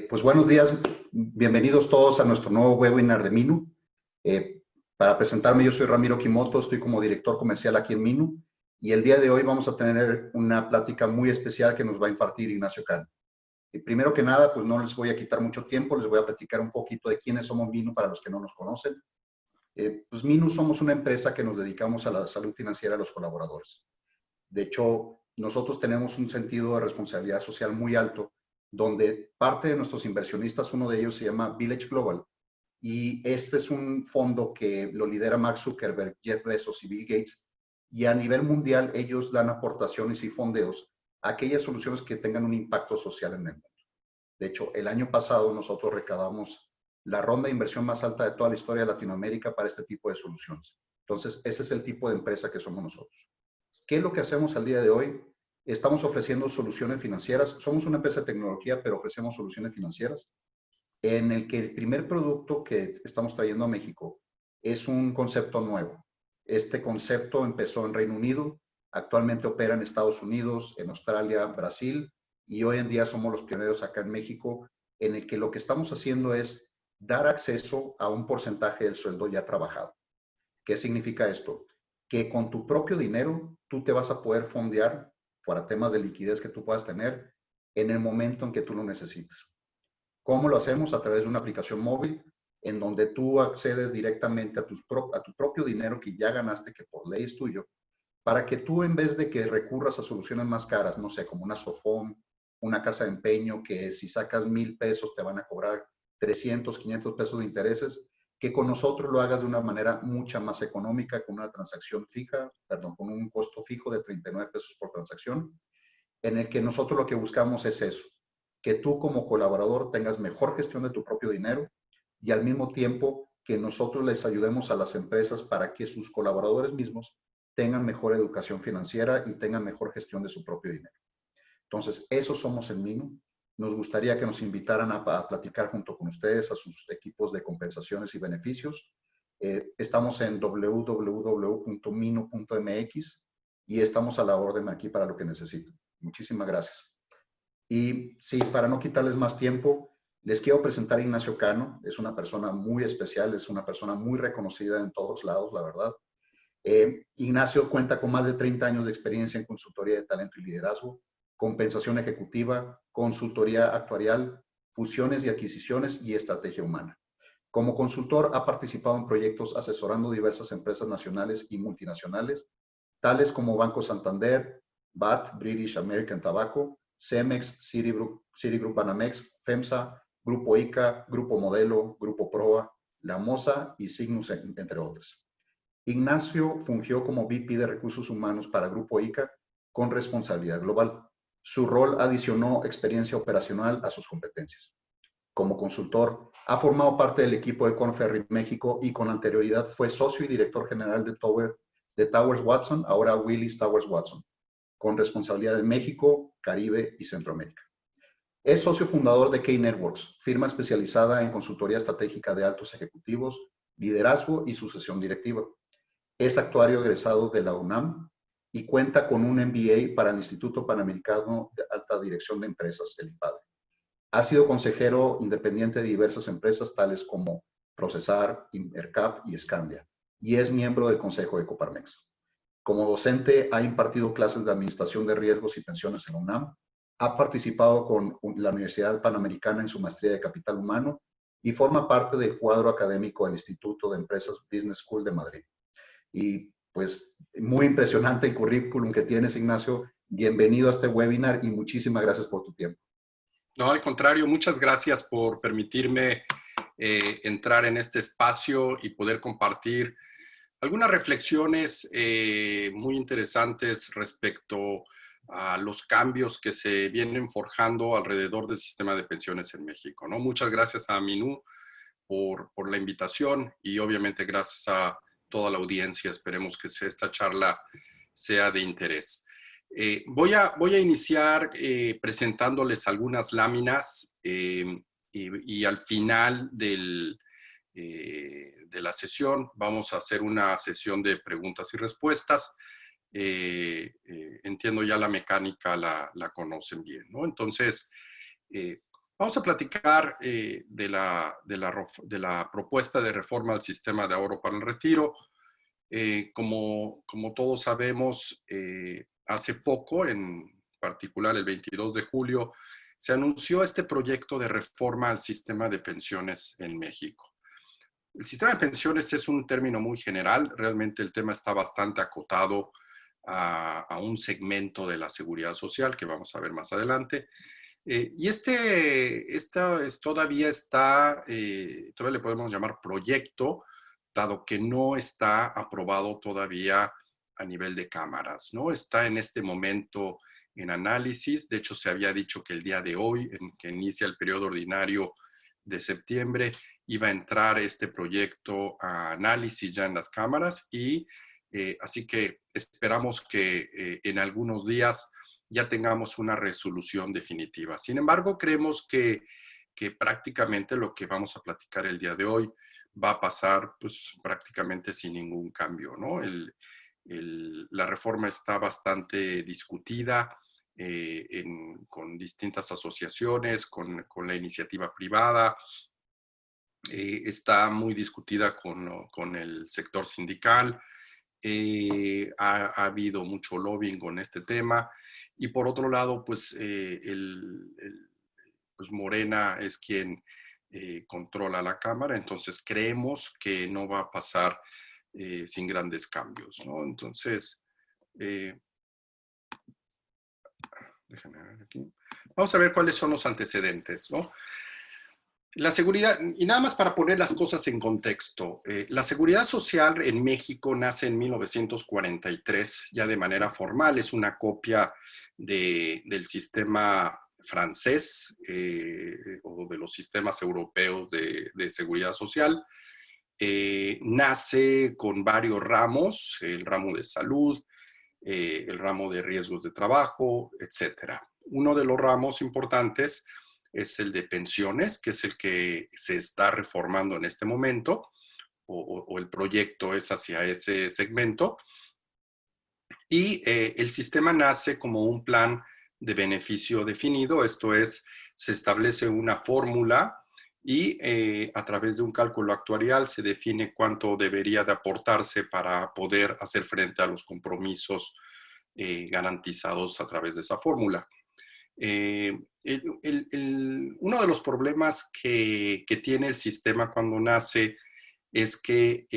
Pues buenos días, bienvenidos todos a nuestro nuevo webinar de Minu. Para presentarme, yo soy Ramiro Kimoto, estoy como director comercial aquí en Minu y el día de hoy vamos a tener una plática muy especial que nos va a impartir Ignacio Cano. Primero que nada, pues no les voy a quitar mucho tiempo, les voy a platicar un poquito de quiénes somos Minu para los que no nos conocen. Pues Minu somos una empresa que nos dedicamos a la salud financiera de los colaboradores. De hecho, nosotros tenemos un sentido de responsabilidad social muy alto, donde parte de nuestros inversionistas, uno de ellos se llama Village Global, y este es un fondo que lo lidera Mark Zuckerberg, Jeff Bezos y Bill Gates, y a nivel mundial ellos dan aportaciones y fondeos a aquellas soluciones que tengan un impacto social en el mundo. De hecho, el año pasado nosotros recaudamos la ronda de inversión más alta de toda la historia de Latinoamérica para este tipo de soluciones. Entonces, ese es el tipo de empresa que somos nosotros. ¿Qué es lo que hacemos al día de hoy? Estamos ofreciendo soluciones financieras. Somos una empresa de tecnología, pero ofrecemos soluciones financieras en el que el primer producto que estamos trayendo a México es un concepto nuevo. Este concepto empezó en Reino Unido, actualmente opera en Estados Unidos, en Australia, Brasil, y hoy en día somos los pioneros acá en México, en el que lo que estamos haciendo es dar acceso a un porcentaje del sueldo ya trabajado. ¿Qué significa esto? Que con tu propio dinero tú te vas a poder fondear para temas de liquidez que tú puedas tener en el momento en que tú lo necesites. ¿Cómo lo hacemos? A través de una aplicación móvil en donde tú accedes directamente a tu propio dinero que ya ganaste, que por ley es tuyo, para que tú en vez de que recurras a soluciones más caras, no sé, como una Sofón, una casa de empeño, que si sacas 1,000 pesos te van a cobrar 300, 500 pesos de intereses, que con nosotros lo hagas de una manera mucha más económica, con una transacción fija, perdón, con un costo fijo de 39 pesos por transacción, en el que nosotros lo que buscamos es eso, que tú como colaborador tengas mejor gestión de tu propio dinero y al mismo tiempo que nosotros les ayudemos a las empresas para que sus colaboradores mismos tengan mejor educación financiera y tengan mejor gestión de su propio dinero. Entonces, eso somos en Minu. Nos gustaría que nos invitaran a platicar junto con ustedes, a sus equipos de compensaciones y beneficios. Estamos en www.minu.mx y estamos a la orden aquí para lo que necesiten. Muchísimas gracias. Y sí, para no quitarles más tiempo, les quiero presentar a Ignacio Cano. Es una persona muy especial, es una persona muy reconocida en todos lados, la verdad. Ignacio cuenta con más de 30 años de experiencia en consultoría de talento y liderazgo, compensación ejecutiva, consultoría actuarial, fusiones y adquisiciones y estrategia humana. Como consultor ha participado en proyectos asesorando diversas empresas nacionales y multinacionales, tales como Banco Santander, BAT, British American Tobacco, Cemex, Citigroup Banamex, FEMSA, Grupo ICA, Grupo Modelo, Grupo Proa, La Mosa y Signus, entre otros. Ignacio fungió como VP de Recursos Humanos para Grupo ICA con responsabilidad global. Su rol adicionó experiencia operacional a sus competencias. Como consultor, ha formado parte del equipo de Korn Ferry México y con anterioridad fue socio y director general de Towers Watson, ahora Willis Towers Watson, con responsabilidad en México, Caribe y Centroamérica. Es socio fundador de K-Networks, firma especializada en consultoría estratégica de altos ejecutivos, liderazgo y sucesión directiva. Es actuario egresado de la UNAM y cuenta con un MBA para el Instituto Panamericano de Alta Dirección de Empresas, el IPADE. Ha sido consejero independiente de diversas empresas tales como Procesar, Intercap y Scandia, y es miembro del Consejo de Coparmex. Como docente ha impartido clases de administración de riesgos y pensiones en la UNAM, ha participado con la Universidad Panamericana en su maestría de capital humano y forma parte del cuadro académico del Instituto de Empresas Business School de Madrid. Y pues muy impresionante el currículum que tienes, Ignacio. Bienvenido a este webinar y muchísimas gracias por tu tiempo. No, al contrario, muchas gracias por permitirme entrar en este espacio y poder compartir algunas reflexiones muy interesantes respecto a los cambios que se vienen forjando alrededor del sistema de pensiones en México, ¿no? Muchas gracias a Minu por la invitación y obviamente gracias a toda la audiencia. Esperemos que esta charla sea de interés. Voy a iniciar presentándoles algunas láminas y al final de la sesión vamos a hacer una sesión de preguntas y respuestas. Entiendo ya la mecánica, la conocen bien, ¿no? Entonces, Vamos a platicar de la propuesta de reforma al sistema de ahorro para el retiro. Como todos sabemos, hace poco, en particular el 22 de julio, se anunció este proyecto de reforma al sistema de pensiones en México. El sistema de pensiones es un término muy general, realmente el tema está bastante acotado a un segmento de la seguridad social que vamos a ver más adelante. Y todavía le podemos llamar proyecto, dado que no está aprobado todavía a nivel de cámaras, ¿no? Está en este momento en análisis. De hecho, se había dicho que el día de hoy, en que inicia el periodo ordinario de septiembre, iba a entrar este proyecto a análisis ya en las cámaras y así que esperamos que en algunos días ya tengamos una resolución definitiva. Sin embargo, creemos que prácticamente lo que vamos a platicar el día de hoy va a pasar pues prácticamente sin ningún cambio, ¿no? La reforma está bastante discutida con distintas asociaciones, con la iniciativa privada, está muy discutida con el sector sindical, ha habido mucho lobbying con este tema y por otro lado, pues, pues Morena es quien controla la Cámara, entonces creemos que no va a pasar sin grandes cambios, ¿no? Entonces, déjenme ver aquí. Vamos a ver cuáles son los antecedentes, ¿no? La seguridad, y nada más para poner las cosas en contexto, la seguridad social en México nace en 1943, ya de manera formal, es una copia del sistema francés o de los sistemas europeos de seguridad social. Nace con varios ramos, el ramo de salud, el ramo de riesgos de trabajo, etcétera. Uno de los ramos importantes es el de pensiones, que es el que se está reformando en este momento, o el proyecto es hacia ese segmento. Y el sistema nace como un plan de beneficio definido, esto es, se establece una fórmula y a través de un cálculo actuarial se define cuánto debería de aportarse para poder hacer frente a los compromisos garantizados a través de esa fórmula. Uno de los problemas que tiene el sistema cuando nace es que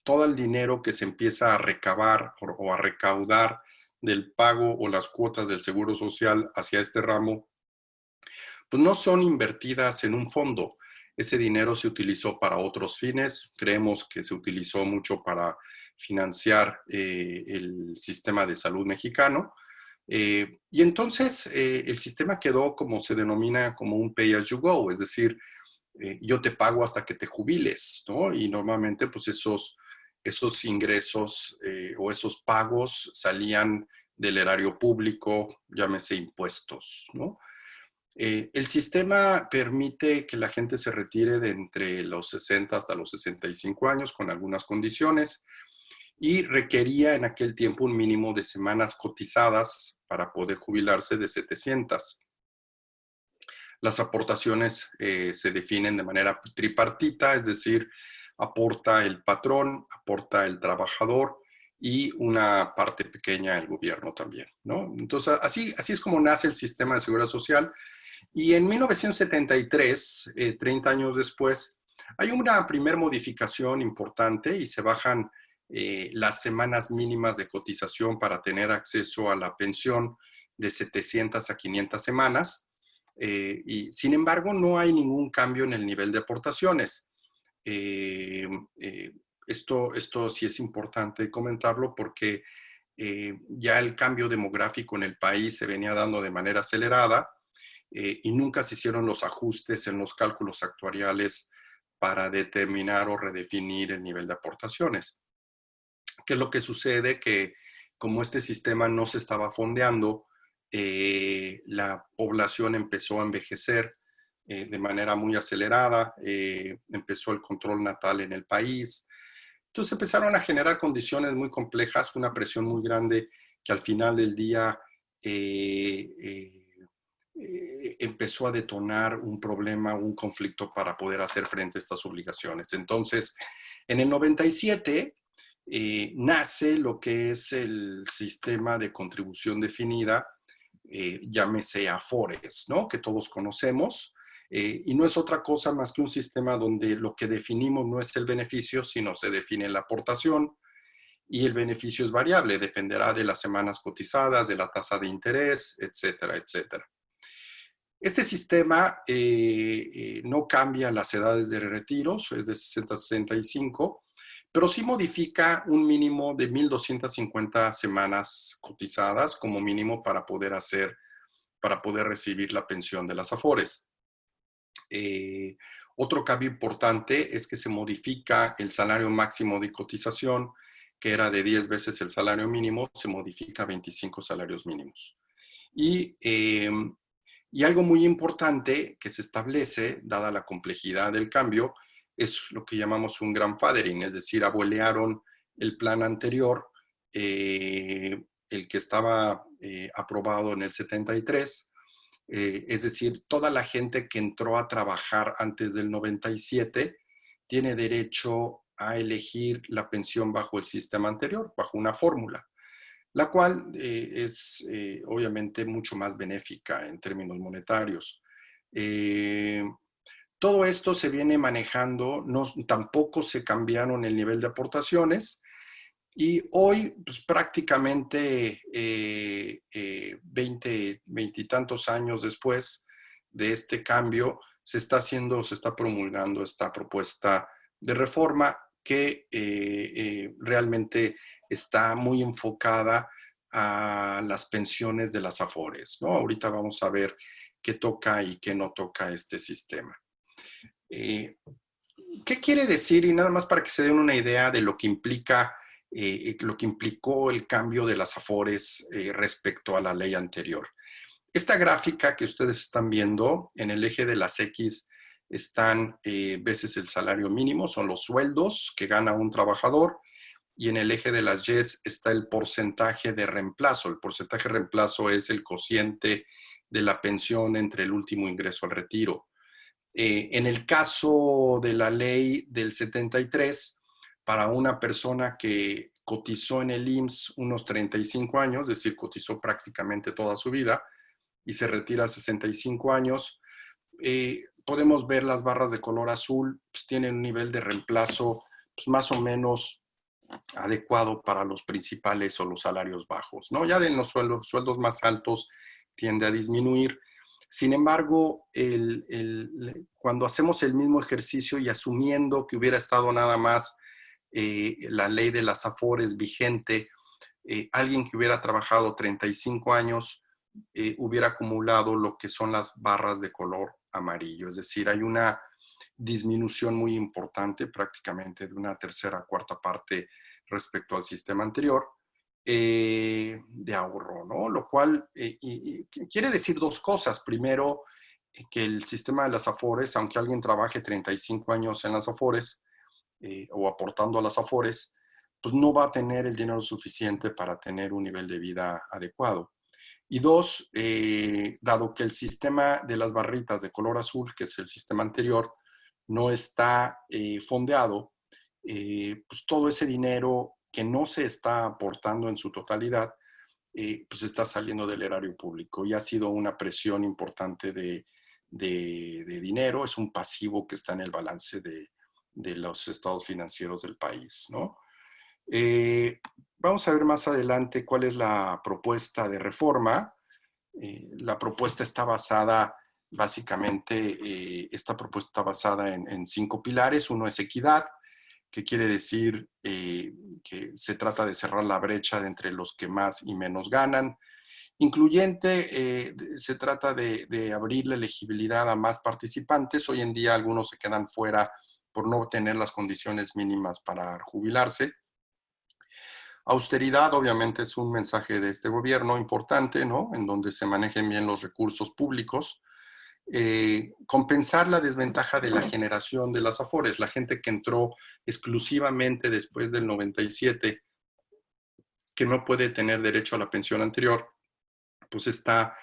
todo el dinero que se empieza a recabar o a recaudar del pago o las cuotas del Seguro Social hacia este ramo, pues no son invertidas en un fondo. Ese dinero se utilizó para otros fines. Creemos que se utilizó mucho para financiar el sistema de salud mexicano. Y entonces el sistema quedó como se denomina como un pay as you go, es decir, yo te pago hasta que te jubiles, ¿no? Y normalmente pues esos ingresos o esos pagos salían del erario público, llámese impuestos, ¿no? El sistema permite que la gente se retire de entre los 60 hasta los 65 años con algunas condiciones y requería en aquel tiempo un mínimo de semanas cotizadas para poder jubilarse de 700. Las aportaciones se definen de manera tripartita, es decir, aporta el patrón, aporta el trabajador y una parte pequeña el gobierno también, ¿no? Entonces, así es como nace el sistema de seguridad social. Y en 1973, 30 años después, hay una primera modificación importante y se bajan las semanas mínimas de cotización para tener acceso a la pensión de 700 a 500 semanas. Y sin embargo, no hay ningún cambio en el nivel de aportaciones. Esto sí es importante comentarlo porque ya el cambio demográfico en el país se venía dando de manera acelerada y nunca se hicieron los ajustes en los cálculos actuariales para determinar o redefinir el nivel de aportaciones. ¿Qué es lo que sucede? Que como este sistema no se estaba fondeando, la población empezó a envejecer de manera muy acelerada, empezó el control natal en el país. Entonces empezaron a generar condiciones muy complejas, una presión muy grande que al final del día empezó a detonar un problema, un conflicto para poder hacer frente a estas obligaciones. Entonces, en el 97 nace lo que es el sistema de contribución definida, llámese Afores, ¿no? Que todos conocemos, y no es otra cosa más que un sistema donde lo que definimos no es el beneficio, sino se define la aportación, y el beneficio es variable, dependerá de las semanas cotizadas, de la tasa de interés, etcétera, etcétera. Este sistema no cambia las edades de retiro, es de 60 a 65, pero sí modifica un mínimo de 1,250 semanas cotizadas como mínimo para poder recibir la pensión de las Afores. Otro cambio importante es que se modifica el salario máximo de cotización, que era de 10 veces el salario mínimo, se modifica a 25 salarios mínimos. Y algo muy importante que se establece, dada la complejidad del cambio, es lo que llamamos un grandfathering, es decir, abuelearon el plan anterior, el que estaba aprobado en el 73, es decir, toda la gente que entró a trabajar antes del 97 tiene derecho a elegir la pensión bajo el sistema anterior, bajo una fórmula, la cual es obviamente mucho más benéfica en términos monetarios. Todo esto se viene manejando, tampoco se cambiaron el nivel de aportaciones, y hoy, pues prácticamente 20 y tantos años después de este cambio, se está promulgando esta propuesta de reforma que realmente está muy enfocada a las pensiones de las Afores, ¿no? Ahorita vamos a ver qué toca y qué no toca este sistema. ¿Qué quiere decir? Y nada más para que se den una idea de lo que implica, lo que implicó el cambio de las Afores respecto a la ley anterior. Esta gráfica que ustedes están viendo, en el eje de las X están veces el salario mínimo, son los sueldos que gana un trabajador, y en el eje de las Y está el porcentaje de reemplazo. El porcentaje de reemplazo es el cociente de la pensión entre el último ingreso al retiro. En el caso de la ley del 73, para una persona que cotizó en el IMSS unos 35 años, es decir, cotizó prácticamente toda su vida y se retira a 65 años, podemos ver las barras de color azul, pues tienen un nivel de reemplazo pues, más o menos adecuado para los principales o los salarios bajos, ¿no? Ya de los sueldos más altos tiende a disminuir. Sin embargo, cuando hacemos el mismo ejercicio y asumiendo que hubiera estado nada más la ley de las Afores vigente, alguien que hubiera trabajado 35 años hubiera acumulado lo que son las barras de color amarillo. Es decir, hay una disminución muy importante, prácticamente de una tercera, cuarta parte respecto al sistema anterior de ahorro, ¿no? Lo cual quiere decir dos cosas. Primero, que el sistema de las Afores, aunque alguien trabaje 35 años en las Afores o aportando a las Afores, pues no va a tener el dinero suficiente para tener un nivel de vida adecuado. Y dos, dado que el sistema de las barritas de color azul, que es el sistema anterior, no está fondeado, pues todo ese dinero que no se está aportando en su totalidad, pues está saliendo del erario público y ha sido una presión importante de dinero, es un pasivo que está en el balance de los estados financieros del país, ¿no? Vamos a ver más adelante cuál es la propuesta de reforma. La propuesta está basada, básicamente, esta propuesta está basada en 5 pilares. Uno es equidad, que quiere decir que se trata de cerrar la brecha entre los que más y menos ganan. Incluyente, se trata de abrir la elegibilidad a más participantes. Hoy en día algunos se quedan fuera por no tener las condiciones mínimas para jubilarse. Austeridad, obviamente, es un mensaje de este gobierno importante, ¿no? En donde se manejen bien los recursos públicos. Compensar la desventaja de la generación de las Afores, la gente que entró exclusivamente después del 97, que no puede tener derecho a la pensión anterior, pues está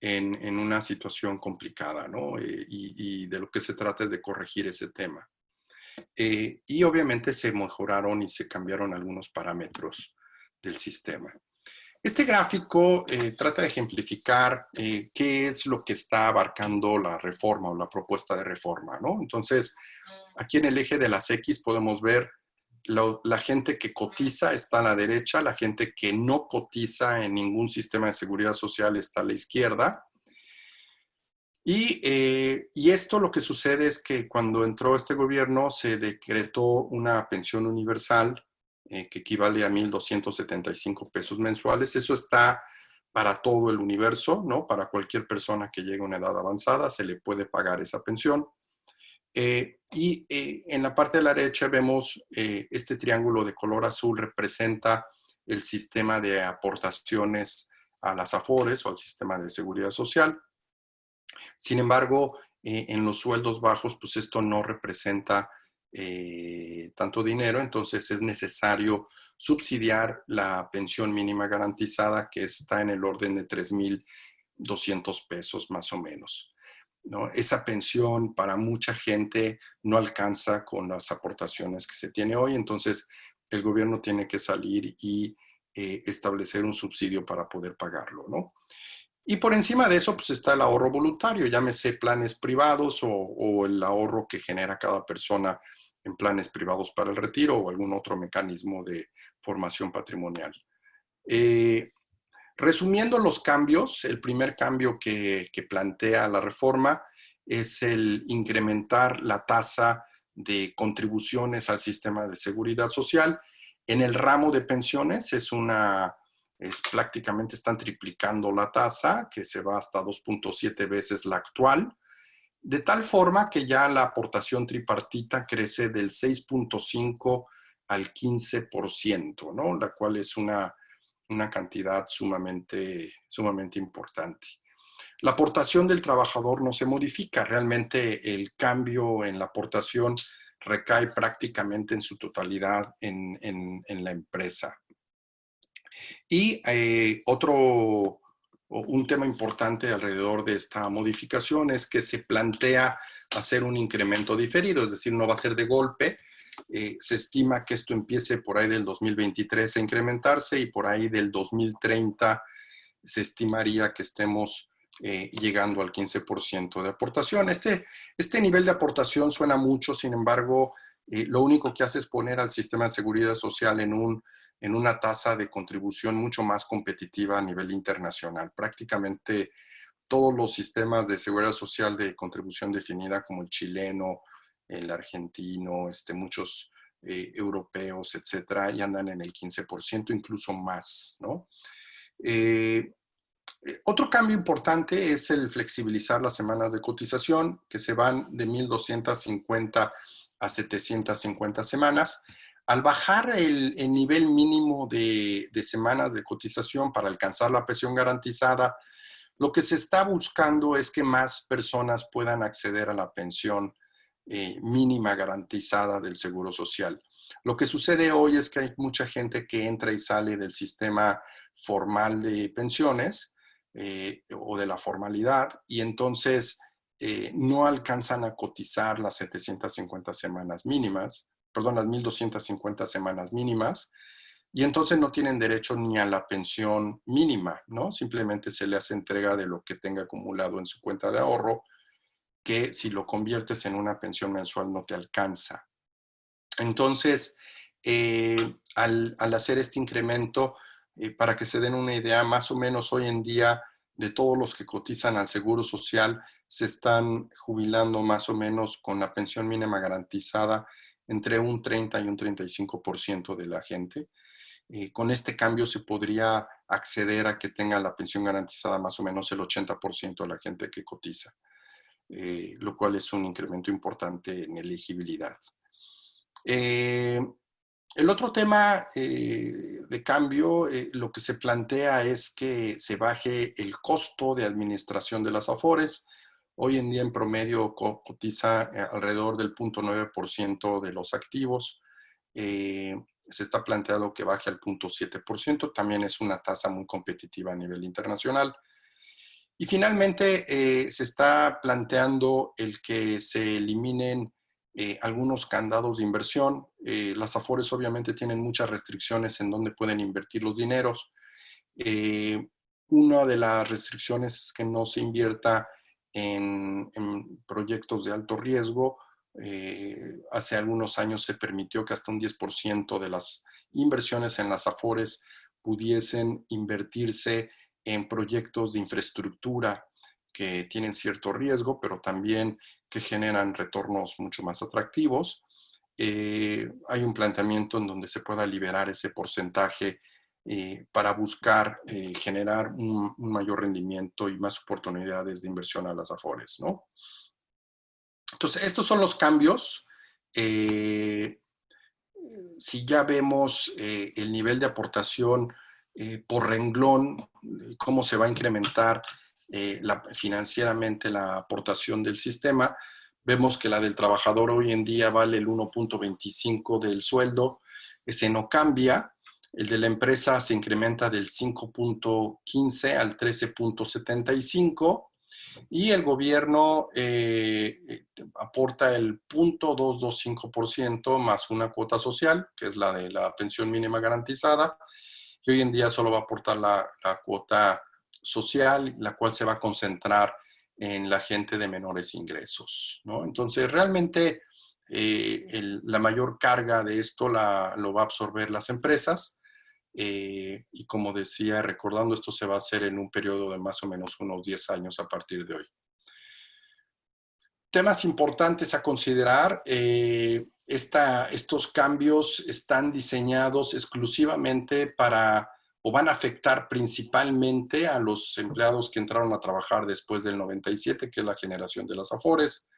en una situación complicada, ¿no? Y de lo que se trata es de corregir ese tema. Y obviamente se mejoraron y se cambiaron algunos parámetros del sistema. Este gráfico trata de ejemplificar qué es lo que está abarcando la reforma o la propuesta de reforma, ¿no? Entonces, aquí en el eje de las X podemos ver la gente que cotiza está a la derecha, la gente que no cotiza en ningún sistema de seguridad social está a la izquierda. Y esto lo que sucede es que cuando entró este gobierno se decretó una pensión universal que equivale a 1,275 pesos mensuales. Eso está para todo el universo, ¿no? Para cualquier persona que llegue a una edad avanzada se le puede pagar esa pensión. En la parte de la derecha vemos este triángulo de color azul representa el sistema de aportaciones a las AFORES o al sistema de seguridad social. Sin embargo, en los sueldos bajos, pues esto no representa tanto dinero, entonces es necesario subsidiar la pensión mínima garantizada que está en el orden de 3,200 pesos más o menos, ¿no? Esa pensión para mucha gente no alcanza con las aportaciones que se tiene hoy, entonces el gobierno tiene que salir y establecer un subsidio para poder pagarlo, ¿no? Y por encima de eso, pues está el ahorro voluntario, llámese planes privados o el ahorro que genera cada persona en planes privados para el retiro o algún otro mecanismo de formación patrimonial. Resumiendo los cambios, el primer cambio que plantea la reforma es el incrementar la tasa de contribuciones al sistema de seguridad social. En el ramo de pensiones prácticamente están triplicando la tasa, que se va hasta 2.7 veces la actual, de tal forma que ya la aportación tripartita crece del 6.5 al 15%, ¿no? La cual es una cantidad sumamente importante. La aportación del trabajador no se modifica, realmente el cambio en la aportación recae prácticamente en su totalidad en la empresa. Y un tema importante alrededor de esta modificación es que se plantea hacer un incremento diferido, es decir, no va a ser de golpe. Se estima que esto empiece por ahí del 2023 a incrementarse y por ahí del 2030 se estimaría que estemos llegando al 15% de aportación. Este nivel de aportación suena mucho, sin embargo, lo único que hace es poner al sistema de seguridad social en una tasa de contribución mucho más competitiva a nivel internacional. Prácticamente todos los sistemas de seguridad social de contribución definida, como el chileno, el argentino, muchos europeos, etcétera, y andan en el 15%, incluso más, ¿no? Otro cambio importante es el flexibilizar las semanas de cotización, que se van de 1,250 a 750 semanas. Al bajar el nivel mínimo de semanas de cotización para alcanzar la pensión garantizada, lo que se está buscando es que más personas puedan acceder a la pensión mínima garantizada del Seguro Social. Lo que sucede hoy es que hay mucha gente que entra y sale del sistema formal de pensiones o de la formalidad y entonces no alcanzan a cotizar las 750 semanas mínimas, perdón, las 1,250 semanas mínimas, y entonces no tienen derecho ni a la pensión mínima, ¿no? Simplemente se le hace entrega de lo que tenga acumulado en su cuenta de ahorro, que si lo conviertes en una pensión mensual no te alcanza. Entonces, al hacer este incremento, para que se den una idea, más o menos hoy en día, de todos los que cotizan al Seguro Social, se están jubilando más o menos con la pensión mínima garantizada entre un 30 y un 35% de la gente. Con este cambio se podría acceder a que tenga la pensión garantizada más o menos el 80% de la gente que cotiza, lo cual es un incremento importante en elegibilidad. El otro tema de cambio, lo que se plantea es que se baje el costo de administración de las AFORES. Hoy en día en promedio cotiza alrededor del 0.9% de los activos. Se está planteado que baje al 0.7%. También es una tasa muy competitiva a nivel internacional. Y finalmente se está planteando el que se eliminen algunos candados de inversión. Las Afores obviamente tienen muchas restricciones en dónde pueden invertir los dineros. Una de las restricciones es que no se invierta en proyectos de alto riesgo. Hace algunos años se permitió que hasta un 10% de las inversiones en las Afores pudiesen invertirse en proyectos de infraestructura que tienen cierto riesgo, pero también que generan retornos mucho más atractivos. Hay un planteamiento en donde se pueda liberar ese porcentaje para buscar generar un mayor rendimiento y más oportunidades de inversión a las Afores, ¿no? Entonces, estos son los cambios. Si ya vemos el nivel de aportación por renglón, cómo se va a incrementar financieramente la aportación del sistema, vemos que la del trabajador hoy en día vale el 1.25 del sueldo, ese no cambia. El de la empresa se incrementa del 5.15 al 13.75 y el gobierno aporta el 0.225% más una cuota social, que es la de la pensión mínima garantizada, y hoy en día solo va a aportar la cuota social, la cual se va a concentrar en la gente de menores ingresos, ¿no? Entonces, realmente la mayor carga de esto lo va a absorber las empresas. Y como decía, recordando, esto se va a hacer en un periodo de más o menos unos 10 años a partir de hoy. Temas importantes a considerar. Estos cambios están diseñados exclusivamente para, o van a afectar principalmente a los empleados que entraron a trabajar después del 97, que es la generación de las Afores.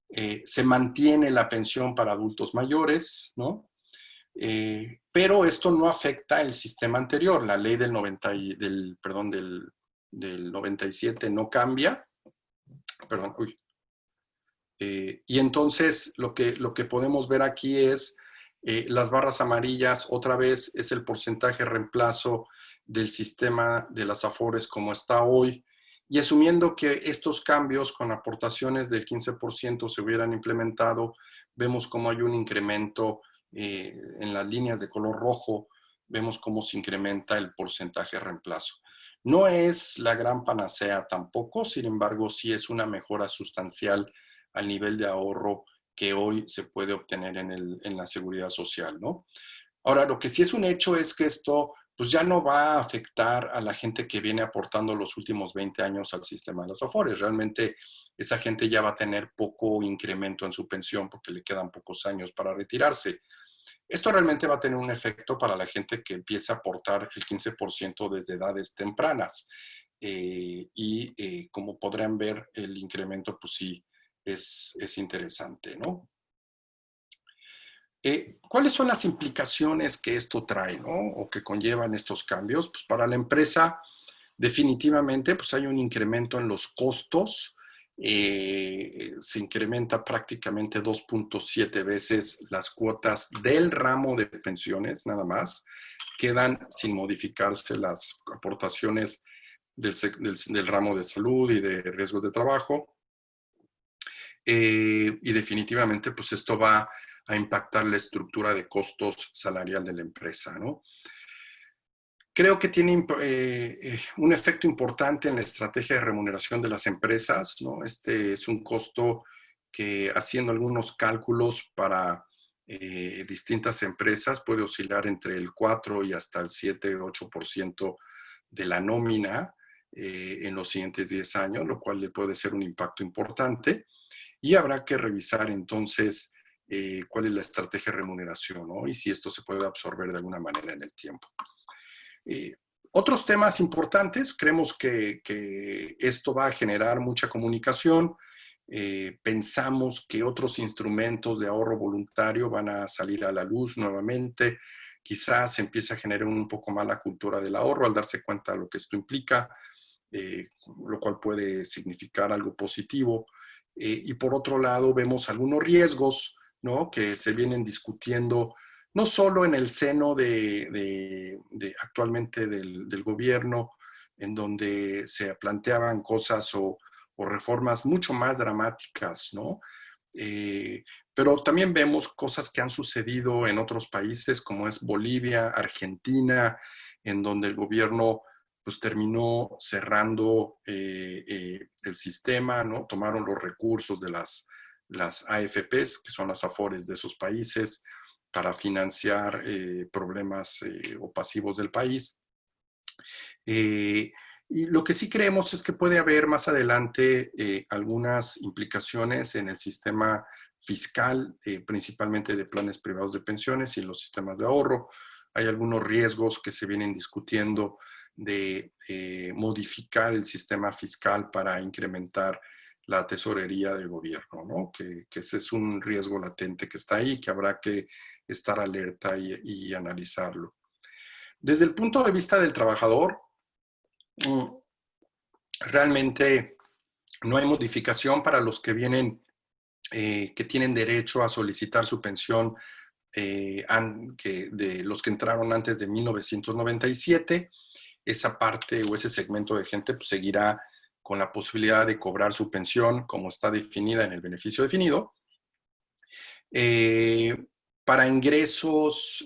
Se mantiene la pensión para adultos mayores, ¿no? Pero esto no afecta el sistema anterior. La ley del 97 no cambia. Perdón, uy. Y entonces lo que podemos ver aquí es las barras amarillas, otra vez es el porcentaje de reemplazo del sistema de las Afores como está hoy. Y asumiendo que estos cambios con aportaciones del 15% se hubieran implementado, vemos cómo hay un incremento en las líneas de color rojo, vemos cómo se incrementa el porcentaje de reemplazo. No es la gran panacea tampoco, sin embargo, sí es una mejora sustancial al nivel de ahorro que hoy se puede obtener en la seguridad social, ¿no? Ahora, lo que sí es un hecho es que esto pues ya no va a afectar a la gente que viene aportando los últimos 20 años al sistema de las Afores. Realmente esa gente ya va a tener poco incremento en su pensión porque le quedan pocos años para retirarse. Esto realmente va a tener un efecto para la gente que empieza a aportar el 15% desde edades tempranas. Como podrán ver, el incremento pues sí es interesante, ¿no? ¿Cuáles son las implicaciones que esto trae, ¿no? O que conllevan estos cambios? Pues para la empresa, definitivamente, pues hay un incremento en los costos. Se incrementa prácticamente 2.7 veces las cuotas del ramo de pensiones, nada más. Quedan sin modificarse las aportaciones del ramo de salud y de riesgos de trabajo. Y definitivamente, pues esto va a impactar la estructura de costos salarial de la empresa, ¿no? Creo que tiene un efecto importante en la estrategia de remuneración de las empresas, ¿no? Este es un costo que, haciendo algunos cálculos para distintas empresas, puede oscilar entre el 4 y hasta el 7-8% de la nómina en los siguientes 10 años, lo cual le puede ser un impacto importante. Y habrá que revisar entonces cuál es la estrategia de remuneración, ¿no? Y si esto se puede absorber de alguna manera en el tiempo. Otros temas importantes, creemos que esto va a generar mucha comunicación. Pensamos que otros instrumentos de ahorro voluntario van a salir a la luz nuevamente. Quizás se empiece a generar un poco más la cultura del ahorro al darse cuenta de lo que esto implica, lo cual puede significar algo positivo. Y por otro lado, vemos algunos riesgos, ¿no? Que se vienen discutiendo no solo en el seno actualmente del gobierno, en donde se planteaban cosas o reformas mucho más dramáticas, ¿no? Pero también vemos cosas que han sucedido en otros países, como es Bolivia, Argentina, en donde el gobierno pues terminó cerrando el sistema, ¿no? Tomaron los recursos de las AFPs, que son las AFORES de esos países, para financiar problemas o pasivos del país. Y lo que sí creemos es que puede haber más adelante algunas implicaciones en el sistema fiscal, principalmente de planes privados de pensiones y los sistemas de ahorro. Hay algunos riesgos que se vienen discutiendo de modificar el sistema fiscal para incrementar la tesorería del gobierno, ¿no? Que ese es un riesgo latente que está ahí, que habrá que estar alerta y analizarlo. Desde el punto de vista del trabajador, realmente no hay modificación para los que vienen, que tienen derecho a solicitar su pensión, de los que entraron antes de 1997. Esa parte o ese segmento de gente pues, seguirá con la posibilidad de cobrar su pensión como está definida en el beneficio definido. Para ingresos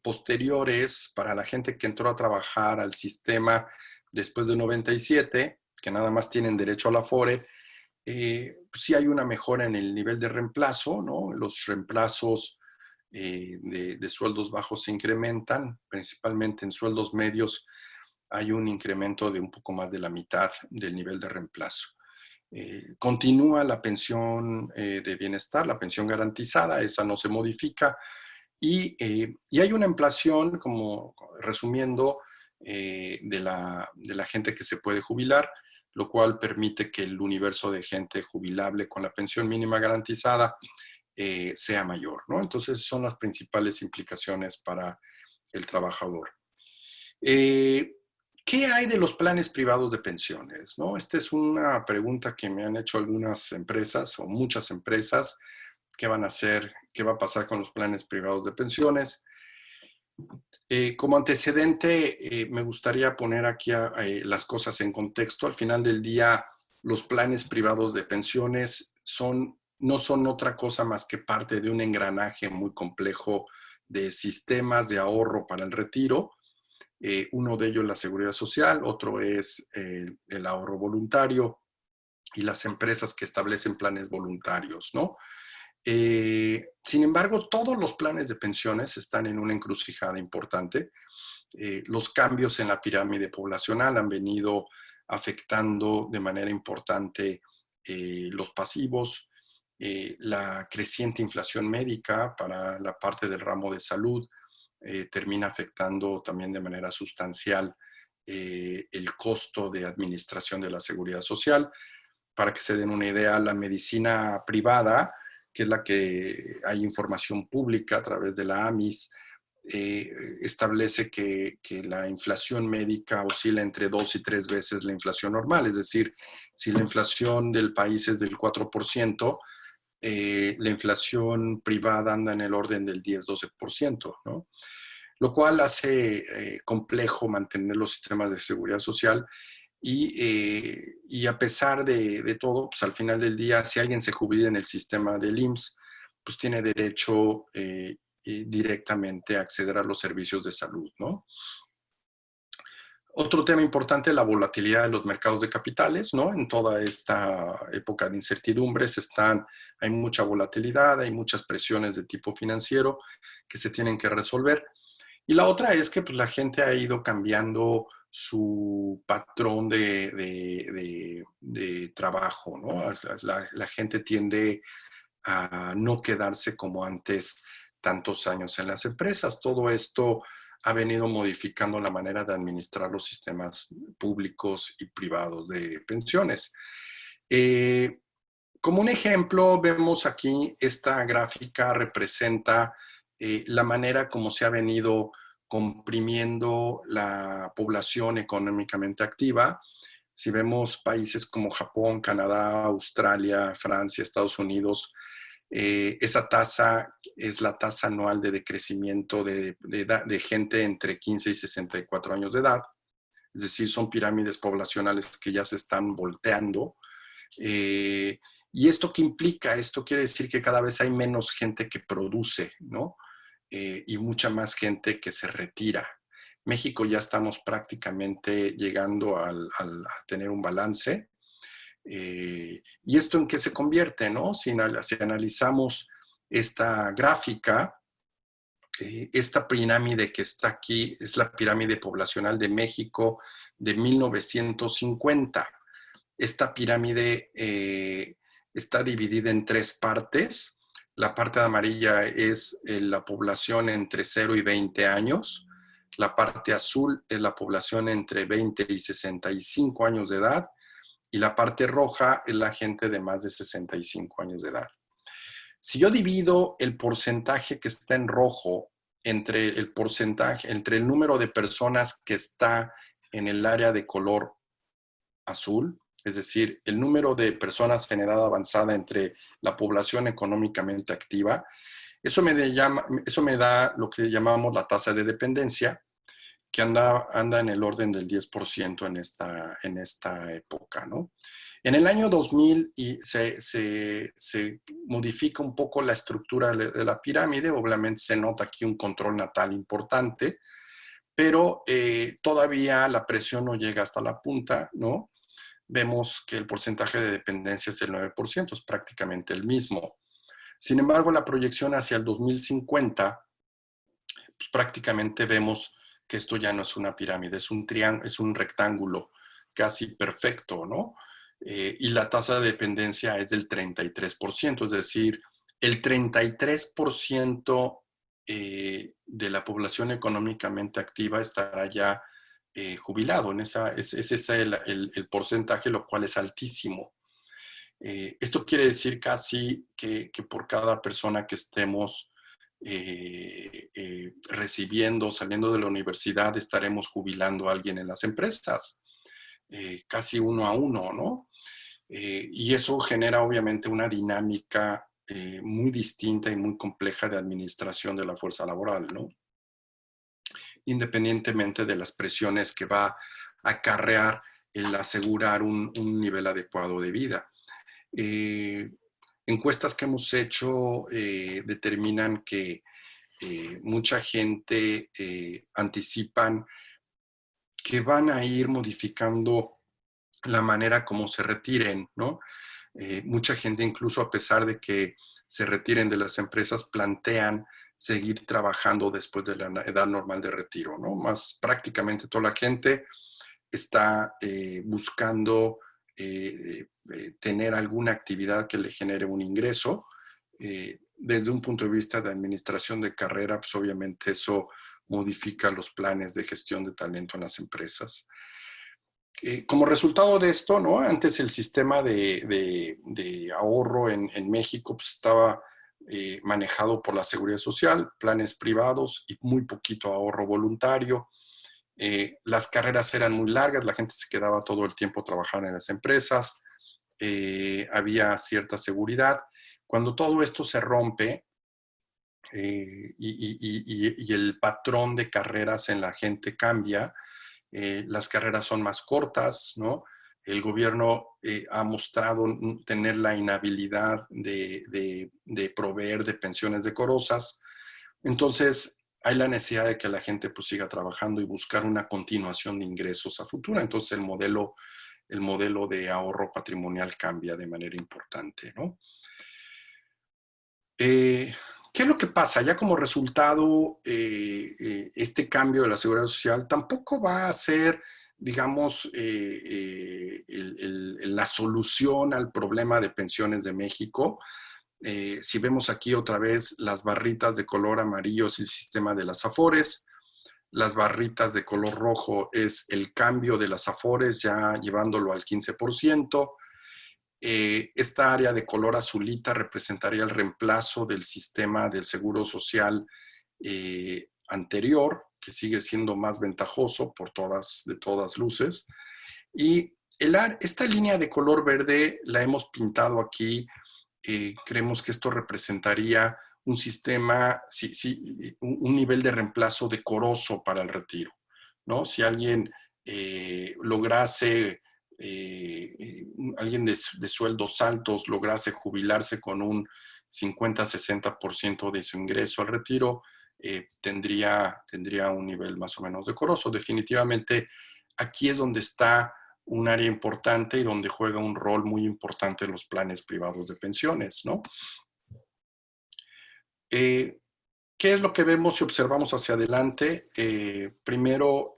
posteriores, para la gente que entró a trabajar al sistema después de 97, que nada más tienen derecho a la Afore, sí hay una mejora en el nivel de reemplazo, ¿no? Los reemplazos de sueldos bajos se incrementan, principalmente en sueldos medios hay un incremento de un poco más de la mitad del nivel de reemplazo. Continúa la pensión de bienestar, la pensión garantizada, esa no se modifica, y hay una inflación, como resumiendo, de la gente que se puede jubilar, lo cual permite que el universo de gente jubilable con la pensión mínima garantizada sea mayor, ¿no? Entonces son las principales implicaciones para el trabajador. ¿Qué hay de los planes privados de pensiones? ¿No? Esta es una pregunta que me han hecho algunas empresas o muchas empresas. ¿Qué van a hacer? ¿Qué va a pasar con los planes privados de pensiones? Como antecedente, me gustaría poner aquí las cosas en contexto. Al final del día, los planes privados de pensiones no son otra cosa más que parte de un engranaje muy complejo de sistemas de ahorro para el retiro. Uno de ellos la seguridad social, otro es el ahorro voluntario y las empresas que establecen planes voluntarios, ¿no? Sin embargo, todos los planes de pensiones están en una encrucijada importante. Los cambios en la pirámide poblacional han venido afectando de manera importante los pasivos, la creciente inflación médica para la parte del ramo de salud, termina afectando también de manera sustancial el costo de administración de la seguridad social. Para que se den una idea, la medicina privada, que es la que hay información pública a través de la AMIS, establece que la inflación médica oscila entre 2 y 3 veces la inflación normal. Es decir, si la inflación del país es del 4%, la inflación privada anda en el orden del 10-12%, ¿no? Lo cual hace complejo mantener los sistemas de seguridad social y a pesar de todo, pues al final del día, si alguien se jubila en el sistema del IMSS, pues tiene derecho directamente a acceder a los servicios de salud, ¿no? Otro tema importante es la volatilidad de los mercados de capitales, ¿no? En toda esta época de incertidumbres hay mucha volatilidad, hay muchas presiones de tipo financiero que se tienen que resolver. Y la otra es que pues, la gente ha ido cambiando su patrón de trabajo, ¿no? La gente tiende a no quedarse como antes tantos años en las empresas. Todo esto ha venido modificando la manera de administrar los sistemas públicos y privados de pensiones. Como un ejemplo, vemos aquí esta gráfica representa la manera como se ha venido comprimiendo la población económicamente activa. Si vemos países como Japón, Canadá, Australia, Francia, Estados Unidos, esa tasa es la tasa anual de decrecimiento de gente entre 15 y 64 años de edad. es decir, son pirámides poblacionales que ya se están volteando. ¿Y esto qué implica? Esto quiere decir que cada vez hay menos gente que produce, ¿no? Y mucha más gente que se retira. México ya estamos prácticamente llegando a tener un balance. ¿Y esto en qué se convierte, no? Si analizamos esta gráfica, esta pirámide que está aquí es la pirámide poblacional de México de 1950. Esta pirámide está dividida en tres partes. La parte amarilla es la población entre 0 y 20 años. La parte azul es la población entre 20 y 65 años de edad. Y la parte roja es la gente de más de 65 años de edad. Si yo divido el porcentaje que está en rojo entre el número de personas que está en el área de color azul, es decir, el número de personas en edad avanzada entre la población económicamente activa, eso me da lo que llamamos la tasa de dependencia, que anda en el orden del 10% en esta época, ¿no? En el año 2000 se modifica un poco la estructura de la pirámide, obviamente se nota aquí un control natal importante, pero todavía la presión no llega hasta la punta, ¿no? Vemos que el porcentaje de dependencia es el 9%, es prácticamente el mismo. Sin embargo, la proyección hacia el 2050, pues prácticamente vemos que esto ya no es una pirámide, es un rectángulo casi perfecto, ¿no? Y la tasa de dependencia es del 33%, es decir, el 33% de la población económicamente activa estará ya jubilado. Ese es el porcentaje, lo cual es altísimo. Esto quiere decir casi que por cada persona que estemos recibiendo, saliendo de la universidad, estaremos jubilando a alguien en las empresas, casi 1 a 1, ¿no? Y eso genera obviamente una dinámica muy distinta y muy compleja de administración de la fuerza laboral, ¿no? Independientemente de las presiones que va a acarrear el asegurar un nivel adecuado de vida. Encuestas que hemos hecho determinan que mucha gente anticipan que van a ir modificando la manera como se retiren, ¿no? Mucha gente, incluso a pesar de que se retiren de las empresas, plantean seguir trabajando después de la edad normal de retiro, ¿no? Más prácticamente toda la gente está buscando tener alguna actividad que le genere un ingreso. Desde un punto de vista de administración de carrera, pues obviamente eso modifica los planes de gestión de talento en las empresas. Como resultado de esto, ¿no? Antes el sistema de ahorro en México pues, estaba manejado por la Seguridad Social, planes privados y muy poquito ahorro voluntario. Las carreras eran muy largas, la gente se quedaba todo el tiempo trabajando en las empresas, había cierta seguridad. Cuando todo esto se rompe y el patrón de carreras en la gente cambia, las carreras son más cortas, ¿no? El gobierno ha mostrado tener la inhabilidad de proveer de pensiones decorosas. Entonces, hay la necesidad de que la gente pues, siga trabajando y buscar una continuación de ingresos a futuro. Entonces, el modelo de ahorro patrimonial cambia de manera importante, ¿no? ¿Qué es lo que pasa? Ya como resultado, este cambio de la seguridad social tampoco va a ser, digamos, la solución al problema de pensiones de México. Si vemos aquí otra vez las barritas de color amarillo es el sistema de las Afores, las barritas de color rojo es el cambio de las Afores ya llevándolo al 15%. Esta área de color azulita representaría el reemplazo del sistema del seguro social anterior, que sigue siendo más ventajoso de todas luces. Y esta línea de color verde la hemos pintado aquí. Creemos que esto representaría un sistema, un nivel de reemplazo decoroso para el retiro, ¿no? Si alguien lograse alguien de sueldos altos lograse jubilarse con un 50-60% de su ingreso al retiro, tendría un nivel más o menos decoroso. Definitivamente aquí es donde está un área importante y donde juega un rol muy importante en los planes privados de pensiones, ¿no? ¿Qué es lo que vemos y observamos hacia adelante? Primero,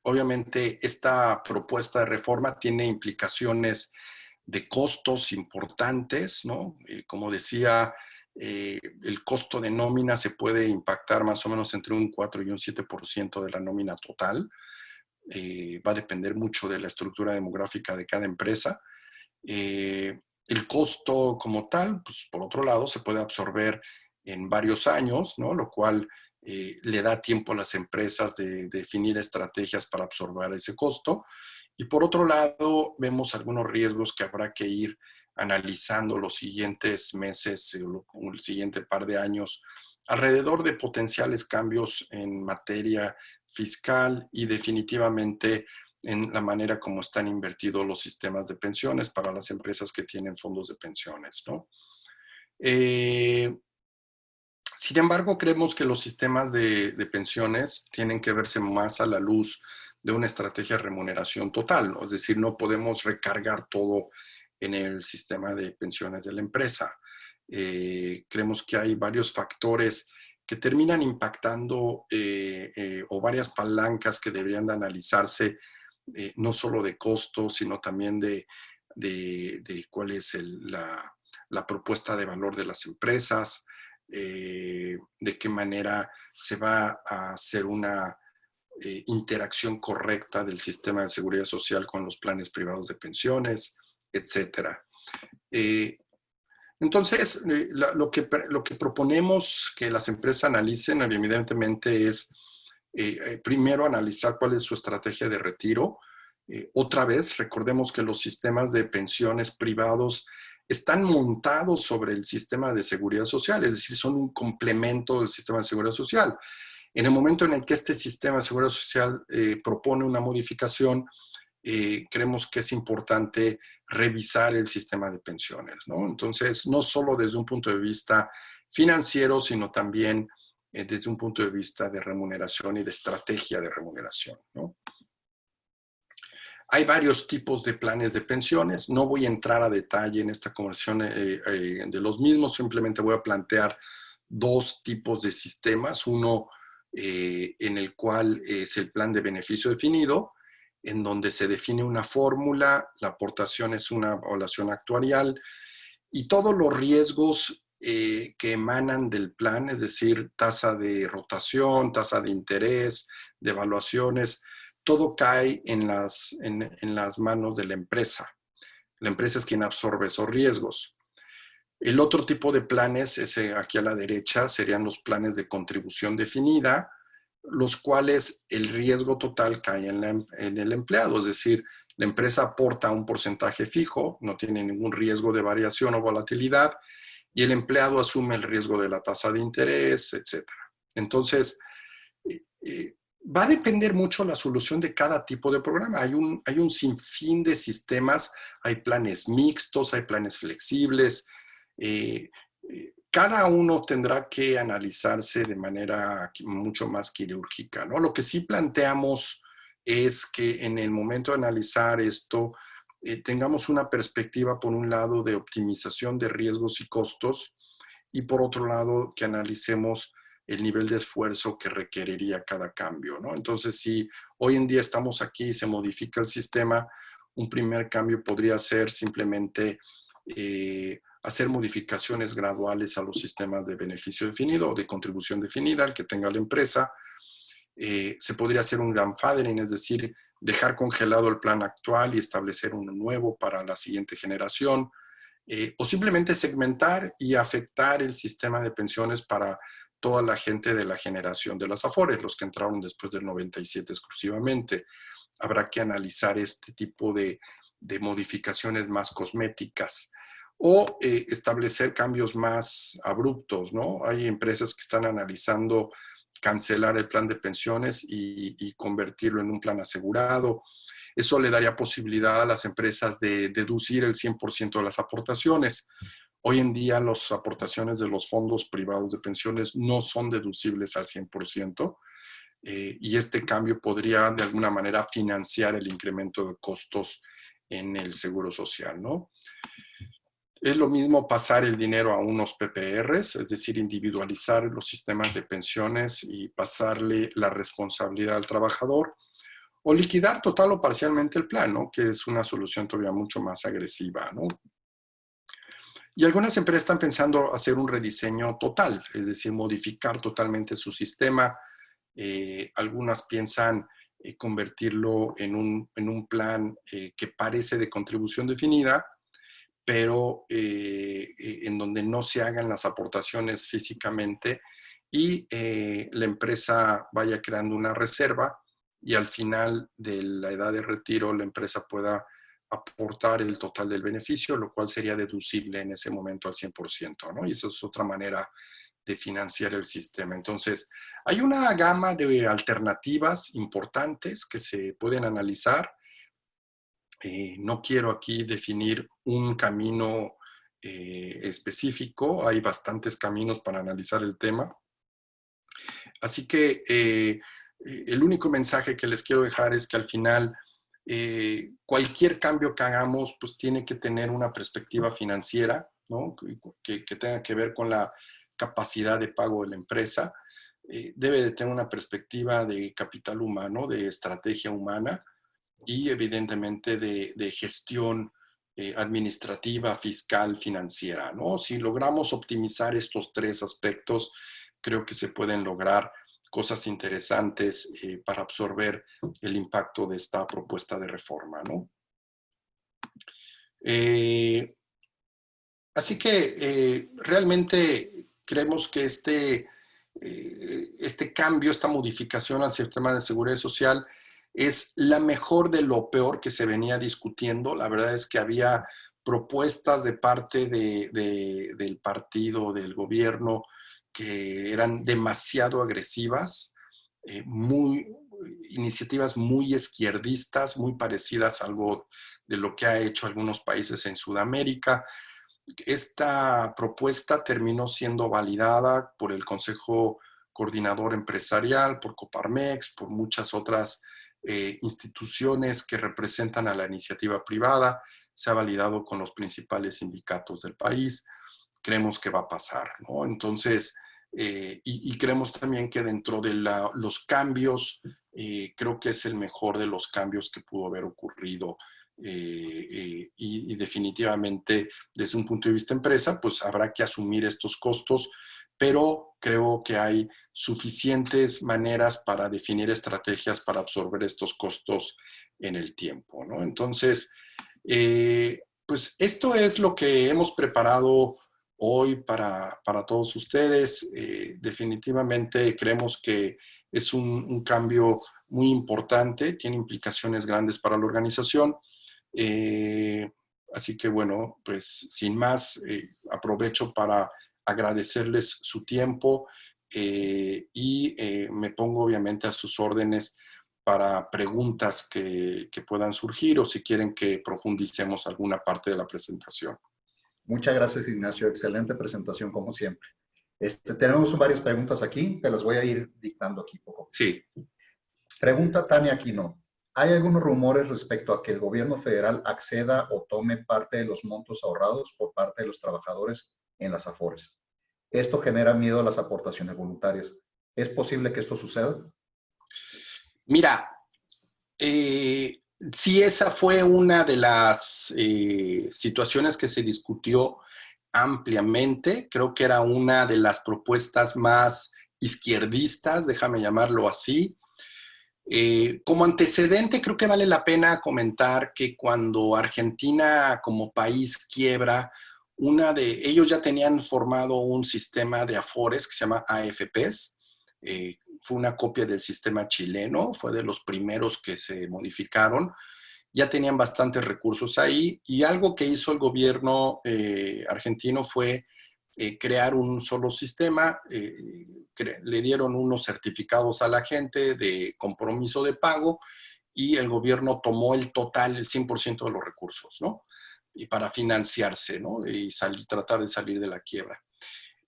obviamente, esta propuesta de reforma tiene implicaciones de costos importantes, ¿no? Como decía, el costo de nómina se puede impactar más o menos entre un 4 y un 7% de la nómina total. Va a depender mucho de la estructura demográfica de cada empresa. El costo como tal, pues por otro lado, se puede absorber en varios años, ¿no? Lo cual le da tiempo a las empresas de definir estrategias para absorber ese costo. Y por otro lado, vemos algunos riesgos que habrá que ir analizando los siguientes meses o el siguiente par de años alrededor de potenciales cambios en materia fiscal y definitivamente en la manera como están invertidos los sistemas de pensiones para las empresas que tienen fondos de pensiones, ¿no? Sin embargo, creemos que los sistemas de pensiones tienen que verse más a la luz de una estrategia de remuneración total, ¿no? Es decir, no podemos recargar todo en el sistema de pensiones de la empresa. Creemos que hay varios factores que terminan impactando o varias palancas que deberían de analizarse, no solo de costos, sino también de cuál es la propuesta de valor de las empresas, de qué manera se va a hacer una interacción correcta del sistema de seguridad social con los planes privados de pensiones, etcétera. Entonces, lo que proponemos que las empresas analicen, evidentemente, es primero analizar cuál es su estrategia de retiro. Otra vez, recordemos que los sistemas de pensiones privados están montados sobre el sistema de seguridad social, es decir, son un complemento del sistema de seguridad social. En el momento en el que este sistema de seguridad social propone una modificación, creemos que es importante revisar el sistema de pensiones, ¿no? Entonces, no solo desde un punto de vista financiero, sino también desde un punto de vista de remuneración y de estrategia de remuneración, ¿no? Hay varios tipos de planes de pensiones. No voy a entrar a detalle en esta conversación de los mismos, simplemente voy a plantear dos tipos de sistemas. Uno en el cual es el plan de beneficio definido, en donde se define una fórmula, la aportación es una evaluación actuarial y todos los riesgos que emanan del plan, es decir, tasa de rotación, tasa de interés, de evaluaciones, todo cae en las manos de la empresa. La empresa es quien absorbe esos riesgos. El otro tipo de planes, ese aquí a la derecha, serían los planes de contribución definida, los cuales el riesgo total cae en el empleado, es decir, la empresa aporta un porcentaje fijo, no tiene ningún riesgo de variación o volatilidad, y el empleado asume el riesgo de la tasa de interés, etc. Entonces, va a depender mucho la solución de cada tipo de programa. Hay un sinfín de sistemas, hay planes mixtos, hay planes flexibles. Cada uno tendrá que analizarse de manera mucho más quirúrgica, ¿no? Lo que sí planteamos es que en el momento de analizar esto, tengamos una perspectiva, por un lado, de optimización de riesgos y costos, y por otro lado, que analicemos el nivel de esfuerzo que requeriría cada cambio, ¿no? Entonces, si hoy en día estamos aquí y se modifica el sistema, un primer cambio podría ser simplemente hacer modificaciones graduales a los sistemas de beneficio definido o de contribución definida, el que tenga la empresa. Se podría hacer un grandfathering, es decir, dejar congelado el plan actual y establecer uno nuevo para la siguiente generación, o simplemente segmentar y afectar el sistema de pensiones para toda la gente de la generación de las Afores, los que entraron después del 97 exclusivamente. Habrá que analizar este tipo de modificaciones más cosméticas o establecer cambios más abruptos, ¿no? Hay empresas que están analizando cancelar el plan de pensiones y convertirlo en un plan asegurado. Eso le daría posibilidad a las empresas de deducir el 100% de las aportaciones. Hoy en día las aportaciones de los fondos privados de pensiones no son deducibles al 100%, y este cambio podría de alguna manera financiar el incremento de costos en el seguro social, ¿no? Es lo mismo pasar el dinero a unos PPRs, es decir, individualizar los sistemas de pensiones y pasarle la responsabilidad al trabajador, o liquidar total o parcialmente el plan, ¿no? Que es una solución todavía mucho más agresiva, ¿no? Y algunas empresas están pensando hacer un rediseño total, es decir, modificar totalmente su sistema. Algunas piensan convertirlo en un plan que parece de contribución definida, pero en donde no se hagan las aportaciones físicamente y la empresa vaya creando una reserva y al final de la edad de retiro la empresa pueda aportar el total del beneficio, lo cual sería deducible en ese momento al 100%, ¿no? Y eso es otra manera de financiar el sistema. Entonces, hay una gama de alternativas importantes que se pueden analizar. No quiero aquí definir un camino específico, hay bastantes caminos para analizar el tema. Así que el único mensaje que les quiero dejar es que al final cualquier cambio que hagamos pues tiene que tener una perspectiva financiera, ¿no? Que tenga que ver con la capacidad de pago de la empresa. Debe de tener una perspectiva de capital humano, de estrategia humana y evidentemente de gestión administrativa, fiscal, financiera, ¿no? Si logramos optimizar estos tres aspectos, creo que se pueden lograr cosas interesantes para absorber el impacto de esta propuesta de reforma, ¿no? Así que realmente creemos que este cambio, esta modificación al sistema de seguridad social es la mejor de lo peor que se venía discutiendo. La verdad es que había propuestas de parte del partido, del gobierno, que eran demasiado agresivas, iniciativas muy izquierdistas, muy parecidas a algo de lo que ha hecho algunos países en Sudamérica. Esta propuesta terminó siendo validada por el Consejo Coordinador Empresarial, por Coparmex, por muchas otras instituciones que representan a la iniciativa privada. Se ha validado con los principales sindicatos del país. Creemos que va a pasar, ¿no? Entonces, y creemos también que dentro de los cambios, creo que es el mejor de los cambios que pudo haber ocurrido. Y definitivamente desde un punto de vista empresa, pues habrá que asumir estos costos, pero creo que hay suficientes maneras para definir estrategias para absorber estos costos en el tiempo, ¿no? Entonces, pues esto es lo que hemos preparado hoy para todos ustedes. Definitivamente creemos que es un cambio muy importante, tiene implicaciones grandes para la organización. Así que bueno, pues sin más, aprovecho para agradecerles su tiempo y me pongo obviamente a sus órdenes para preguntas que puedan surgir o si quieren que profundicemos alguna parte de la presentación. Muchas gracias, Ignacio. Excelente presentación, como siempre. Tenemos varias preguntas aquí, te las voy a ir dictando aquí poco. Sí. Pregunta Tania Aquino. ¿Hay algunos rumores respecto a que el gobierno federal acceda o tome parte de los montos ahorrados por parte de los trabajadores en las AFORES? Esto genera miedo a las aportaciones voluntarias. ¿Es posible que esto suceda? Mira, sí, esa fue una de las situaciones que se discutió ampliamente. Creo que era una de las propuestas más izquierdistas, déjame llamarlo así. Como antecedente, creo que vale la pena comentar que cuando Argentina como país quiebra, ellos ya tenían formado un sistema de afores que se llama AFPs. Fue una copia del sistema chileno, fue de los primeros que se modificaron. Ya tenían bastantes recursos ahí y algo que hizo el gobierno argentino fue crear un solo sistema le dieron unos certificados a la gente de compromiso de pago y el gobierno tomó el total, el 100% de los recursos, ¿no? Y para financiarse, ¿no? Y tratar de salir de la quiebra.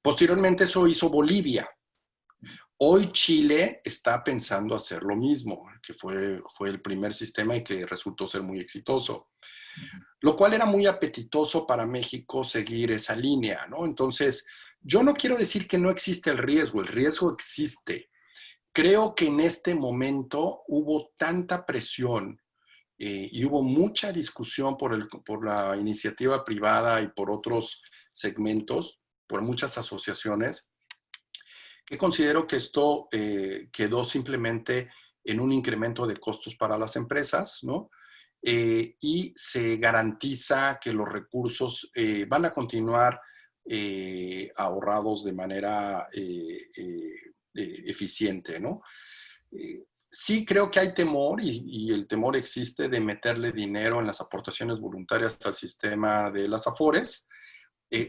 Posteriormente eso hizo Bolivia. Hoy Chile está pensando hacer lo mismo, que fue el primer sistema y que resultó ser muy exitoso. Lo cual era muy apetitoso para México seguir esa línea, ¿no? Entonces, yo no quiero decir que no existe el riesgo existe. Creo que en este momento hubo tanta presión y hubo mucha discusión por la iniciativa privada y por otros segmentos, por muchas asociaciones, que considero que esto quedó simplemente en un incremento de costos para las empresas, ¿no? Y se garantiza que los recursos van a continuar ahorrados de manera eficiente, ¿no? Sí creo que hay temor y el temor existe de meterle dinero en las aportaciones voluntarias al sistema de las Afores.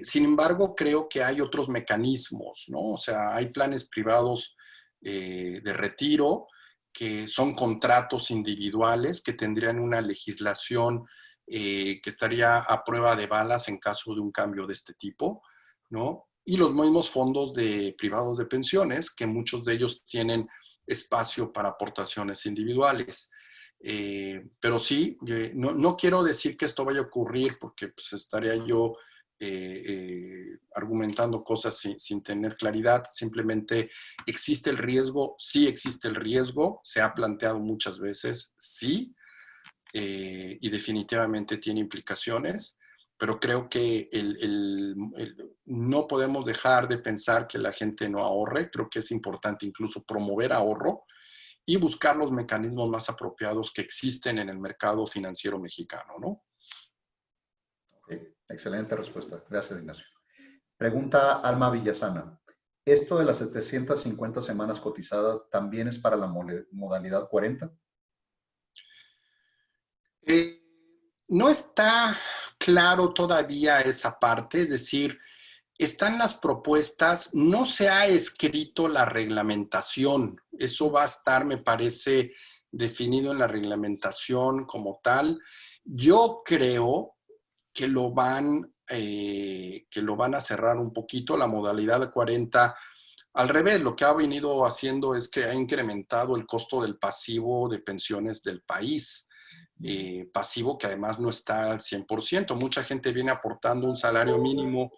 Sin embargo, creo que hay otros mecanismos, ¿no? O sea, hay planes privados de retiro que son contratos individuales que tendrían una legislación que estaría a prueba de balas en caso de un cambio de este tipo, ¿no? Y los mismos fondos privados de pensiones, que muchos de ellos tienen espacio para aportaciones individuales. Pero sí, no quiero decir que esto vaya a ocurrir porque pues, estaría yo argumentando cosas sin tener claridad. Simplemente existe el riesgo, sí existe el riesgo, se ha planteado muchas veces, sí, y definitivamente tiene implicaciones, pero creo que no podemos dejar de pensar que la gente no ahorre. Creo que es importante incluso promover ahorro y buscar los mecanismos más apropiados que existen en el mercado financiero mexicano, ¿no? Okay. Excelente respuesta. Gracias, Ignacio. Pregunta Alma Villasana. ¿Esto de las 750 semanas cotizadas también es para la modalidad 40? No está claro todavía esa parte, es decir, están las propuestas, no se ha escrito la reglamentación. Eso va a estar, me parece, definido en la reglamentación como tal. Yo creo que lo van a cerrar un poquito, la modalidad 40. Al revés, lo que ha venido haciendo es que ha incrementado el costo del pasivo de pensiones del país. Pasivo que además no está al 100%. Mucha gente viene aportando un salario mínimo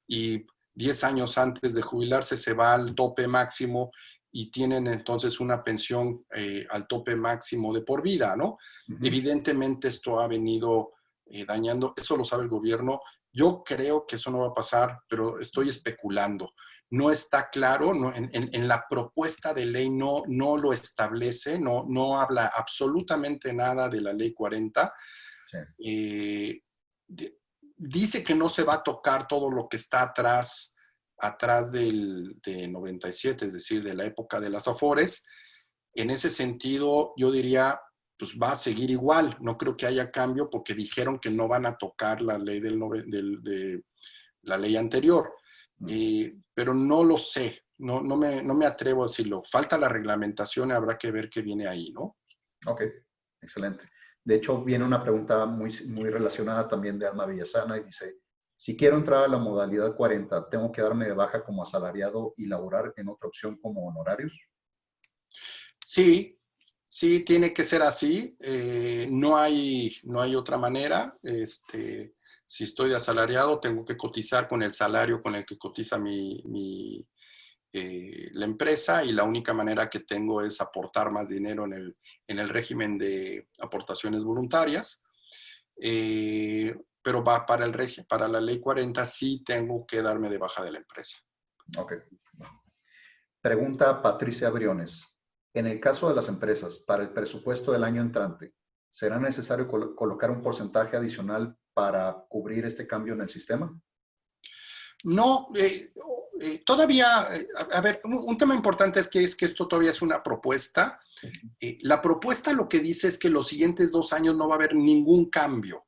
y 10 años antes de jubilarse se va al tope máximo y tienen entonces una pensión al tope máximo de por vida, ¿no? Evidentemente esto ha venido dañando, eso lo sabe el gobierno. Yo creo que eso no va a pasar, pero estoy especulando. No está claro, no, en la propuesta de ley no lo establece, no habla absolutamente nada de la ley 40. Sí. Dice que no se va a tocar todo lo que está atrás de 97, es decir, de la época de las Afores. En ese sentido, yo diría, pues va a seguir igual. No creo que haya cambio porque dijeron que no van a tocar la ley de la ley anterior. Pero no lo sé, no me atrevo a decirlo. Falta la reglamentación y habrá que ver qué viene ahí, ¿no? Ok, excelente. De hecho, viene una pregunta muy relacionada también de Alma Villasana y dice, si quiero entrar a la modalidad 40, ¿tengo que darme de baja como asalariado y laborar en otra opción como honorarios? Sí, tiene que ser así. No hay otra manera. Si estoy de asalariado, tengo que cotizar con el salario con el que cotiza la empresa y la única manera que tengo es aportar más dinero en el régimen de aportaciones voluntarias. Pero para la ley 40 sí tengo que darme de baja de la empresa. Ok. Pregunta Patricia Briones. En el caso de las empresas, para el presupuesto del año entrante, ¿será necesario colocar un porcentaje adicional para cubrir este cambio en el sistema? No, todavía, a ver, un tema importante es que esto todavía es una propuesta. La propuesta lo que dice es que los siguientes 2 años no va a haber ningún cambio.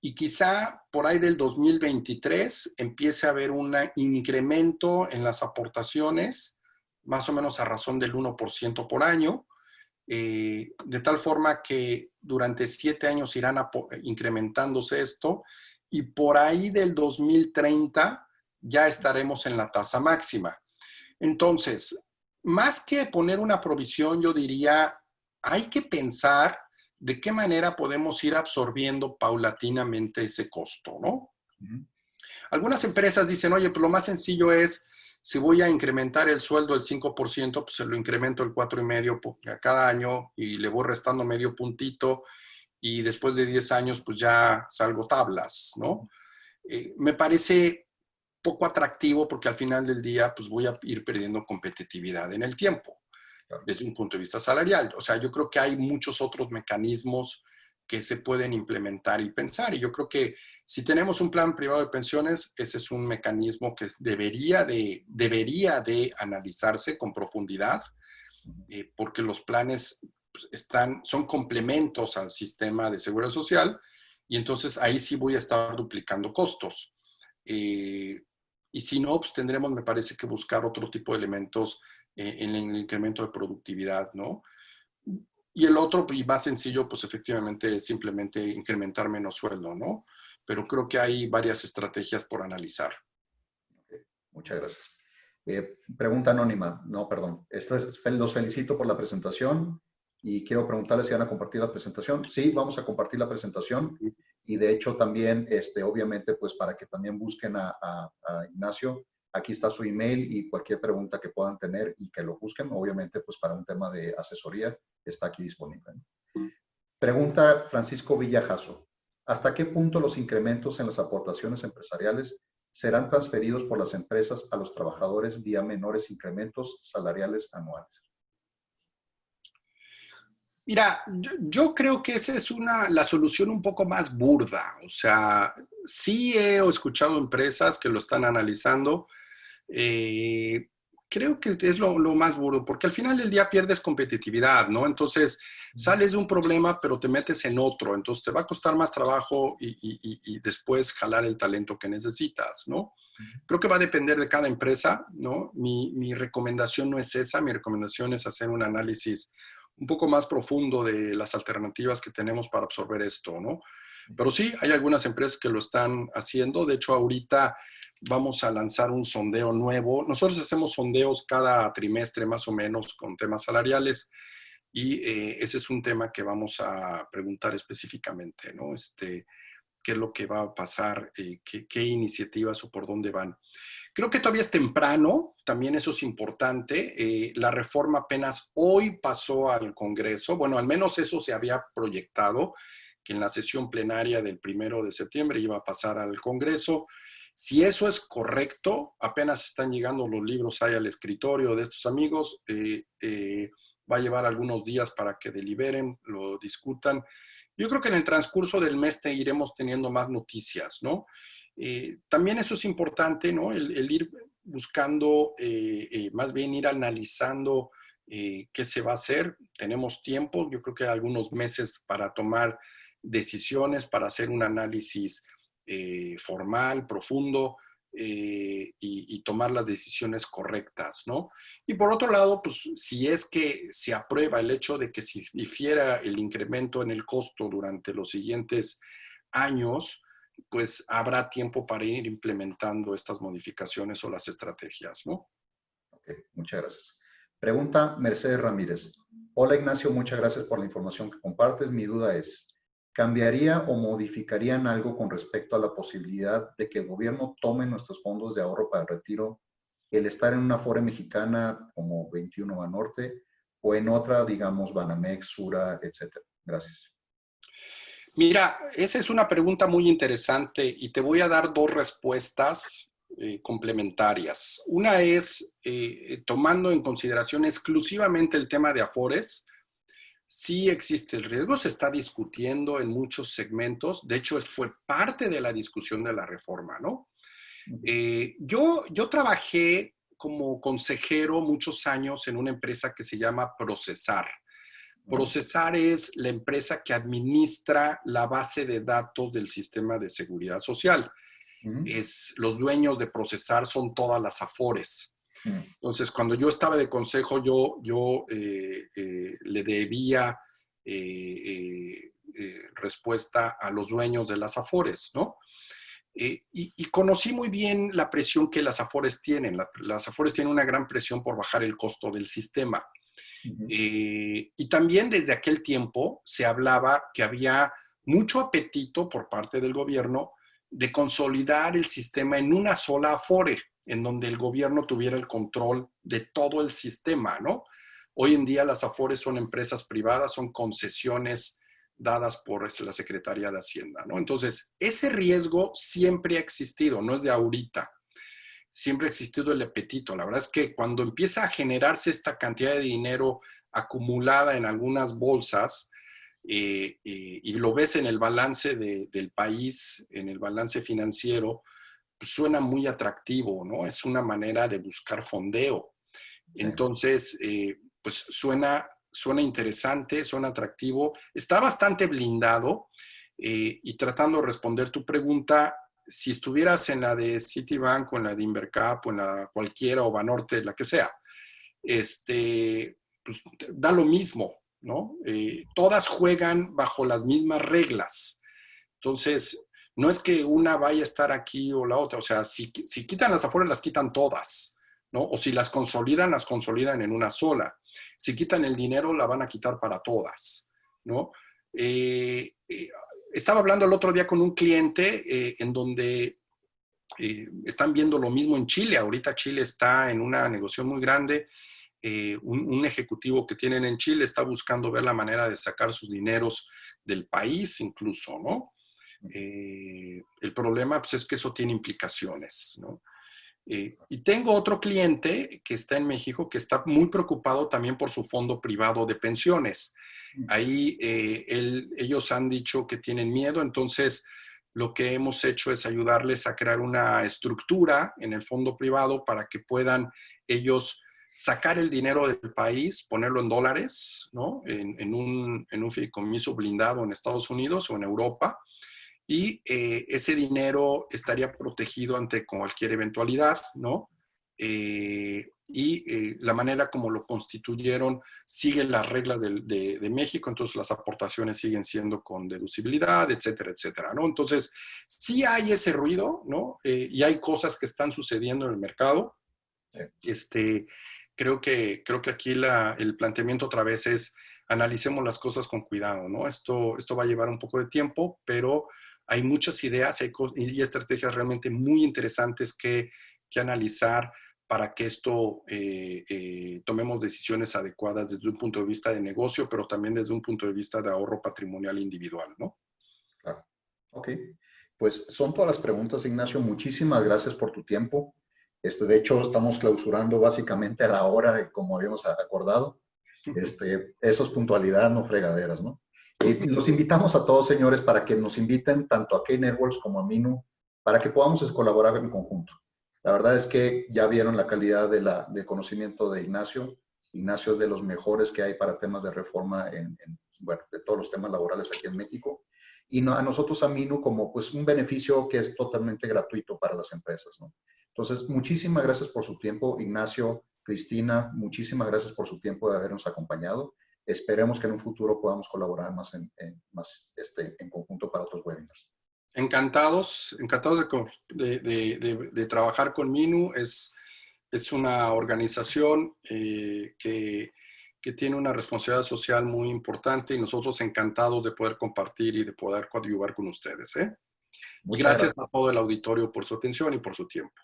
Y quizá por ahí del 2023 empiece a haber un incremento en las aportaciones más o menos a razón del 1% por año, de tal forma que durante 7 años irán incrementándose esto y por ahí del 2030 ya estaremos en la tasa máxima. Entonces, más que poner una provisión, yo diría, hay que pensar de qué manera podemos ir absorbiendo paulatinamente ese costo, ¿no? Uh-huh. Algunas empresas dicen, oye, pues lo más sencillo es, si voy a incrementar el sueldo del 5%, pues se lo incremento el 4,5% a cada año y le voy restando medio puntito y después de 10 años, pues ya salgo tablas, ¿no? Me parece poco atractivo porque al final del día, pues voy a ir perdiendo competitividad en el tiempo, desde un punto de vista salarial. O sea, yo creo que hay muchos otros mecanismos que se pueden implementar y pensar. Y yo creo que si tenemos un plan privado de pensiones, ese es un mecanismo que debería de analizarse con profundidad, porque los planes son complementos al sistema de seguridad social y entonces ahí sí voy a estar duplicando costos. Y si no, pues tendremos, me parece, que buscar otro tipo de elementos en el incremento de productividad, ¿no? Y el otro, y más sencillo, pues efectivamente es simplemente incrementar menos sueldo, ¿no? Pero creo que hay varias estrategias por analizar. Okay, muchas gracias. Pregunta anónima, no, perdón. Los felicito por la presentación y quiero preguntarles si van a compartir la presentación. Sí, vamos a compartir la presentación y de hecho también, obviamente, pues para que también busquen a Ignacio, aquí está su email y cualquier pregunta que puedan tener y que lo busquen, obviamente, pues para un tema de asesoría está aquí disponible, ¿no? Pregunta Francisco Villajaso. ¿Hasta qué punto los incrementos en las aportaciones empresariales serán transferidos por las empresas a los trabajadores vía menores incrementos salariales anuales? Mira, yo creo que esa es la solución un poco más burda. O sea, sí he escuchado empresas que lo están analizando. Creo que es lo más burdo, porque al final del día pierdes competitividad, ¿no? Entonces, sales de un problema, pero te metes en otro. Entonces, te va a costar más trabajo y después jalar el talento que necesitas, ¿no? Creo que va a depender de cada empresa, ¿no? Mi recomendación no es esa. Mi recomendación es hacer un análisis un poco más profundo de las alternativas que tenemos para absorber esto, ¿no? Pero sí, hay algunas empresas que lo están haciendo. De hecho, ahorita vamos a lanzar un sondeo nuevo. Nosotros hacemos sondeos cada trimestre más o menos con temas salariales y ese es un tema que vamos a preguntar específicamente, ¿no? ¿Qué es lo que va a pasar? ¿Qué iniciativas o por dónde van? Creo que todavía es temprano, también eso es importante. La reforma apenas hoy pasó al Congreso. Bueno, al menos eso se había proyectado, que en la sesión plenaria del 1 de septiembre iba a pasar al Congreso. Si eso es correcto, apenas están llegando los libros ahí al escritorio de estos amigos. Va a llevar algunos días para que deliberen, lo discutan. Yo creo que en el transcurso del mes iremos teniendo más noticias, ¿no? También eso es importante, ¿no? El ir buscando, más bien ir analizando qué se va a hacer. Tenemos tiempo, yo creo que hay algunos meses para tomar decisiones, para hacer un análisis formal, profundo, y tomar las decisiones correctas, ¿no? Y por otro lado, pues si es que se aprueba el hecho de que si difiera el incremento en el costo durante los siguientes años, pues habrá tiempo para ir implementando estas modificaciones o las estrategias, ¿no? Ok, muchas gracias. Pregunta Mercedes Ramírez. Hola Ignacio, muchas gracias por la información que compartes. Mi duda es, ¿cambiaría o modificarían algo con respecto a la posibilidad de que el gobierno tome nuestros fondos de ahorro para el retiro, el estar en una Afore mexicana como 21 Banorte o en otra, digamos, Banamex, Sura, etcétera? Gracias. Mira, esa es una pregunta muy interesante y te voy a dar dos respuestas complementarias. Una es, tomando en consideración exclusivamente el tema de Afores, sí existe el riesgo, se está discutiendo en muchos segmentos, de hecho fue parte de la discusión de la reforma, ¿no? Yo trabajé como consejero muchos años en una empresa que se llama Procesar. Procesar es la empresa que administra la base de datos del sistema de seguridad social. Los dueños de Procesar son todas las Afores. Entonces, cuando yo estaba de consejo, yo le debía respuesta a los dueños de las Afores, ¿no? Y conocí muy bien la presión que las Afores tienen. Las Afores tienen una gran presión por bajar el costo del sistema. Y también desde aquel tiempo se hablaba que había mucho apetito por parte del gobierno de consolidar el sistema en una sola Afore, en donde el gobierno tuviera el control de todo el sistema, ¿no? Hoy en día las Afores son empresas privadas, son concesiones dadas por la Secretaría de Hacienda, ¿no? Entonces, ese riesgo siempre ha existido, no es de ahorita. Siempre ha existido el apetito. La verdad es que cuando empieza a generarse esta cantidad de dinero acumulada en algunas bolsas, y lo ves en el balance del país, en el balance financiero, pues suena muy atractivo, ¿no? Es una manera de buscar fondeo. Entonces, pues suena interesante, suena atractivo, está bastante blindado, y tratando de responder tu pregunta, si estuvieras en la de Citibank o en la de Invercap o en la cualquiera o Banorte, la que sea, pues da lo mismo, ¿no? Todas juegan bajo las mismas reglas. Entonces, no es que una vaya a estar aquí o la otra, o sea, si quitan las Afores, las quitan todas, ¿no? O si las consolidan en una sola. Si quitan el dinero, la van a quitar para todas, ¿no? Estaba hablando el otro día con un cliente en donde están viendo lo mismo en Chile. Ahorita Chile está en una negociación muy grande. Un ejecutivo que tienen en Chile está buscando ver la manera de sacar sus dineros del país incluso, ¿no? El problema pues, es que eso tiene implicaciones, ¿no? Y tengo otro cliente que está en México que está muy preocupado también por su fondo privado de pensiones. Ahí ellos han dicho que tienen miedo, entonces lo que hemos hecho es ayudarles a crear una estructura en el fondo privado para que puedan ellos sacar el dinero del país, ponerlo en dólares, ¿no? En un fideicomiso blindado en Estados Unidos o en Europa, y ese dinero estaría protegido ante cualquier eventualidad, ¿no? La manera como lo constituyeron sigue las reglas de México, entonces las aportaciones siguen siendo con deducibilidad, etcétera, etcétera, ¿no? Entonces, sí hay ese ruido, ¿no? Y hay cosas que están sucediendo en el mercado. Creo que aquí el planteamiento otra vez es analicemos las cosas con cuidado, ¿no? Esto va a llevar un poco de tiempo, pero hay muchas ideas y estrategias realmente muy interesantes que analizar para que tomemos decisiones adecuadas desde un punto de vista de negocio, pero también desde un punto de vista de ahorro patrimonial individual, ¿no? Claro. Ok. Pues son todas las preguntas, Ignacio. Muchísimas gracias por tu tiempo. De hecho, estamos clausurando básicamente a la hora, como habíamos acordado. Eso es puntualidad, no fregaderas, ¿no? Los invitamos a todos, señores, para que nos inviten tanto a K-Networks como a Minu, para que podamos colaborar en conjunto. La verdad es que ya vieron la calidad de conocimiento de Ignacio. Ignacio es de los mejores que hay para temas de reforma, bueno, de todos los temas laborales aquí en México. Y a nosotros, a Minu, como pues un beneficio que es totalmente gratuito para las empresas, ¿no? Entonces, muchísimas gracias por su tiempo, Ignacio, Cristina, muchísimas gracias por su tiempo de habernos acompañado. Esperemos que en un futuro podamos colaborar más en conjunto para otros webinars. Encantados de trabajar con Minu. Es una organización que tiene una responsabilidad social muy importante y nosotros encantados de poder compartir y de poder coadyuvar con ustedes. Y gracias a todo el auditorio por su atención y por su tiempo.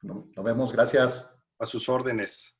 Nos vemos, gracias. A sus órdenes.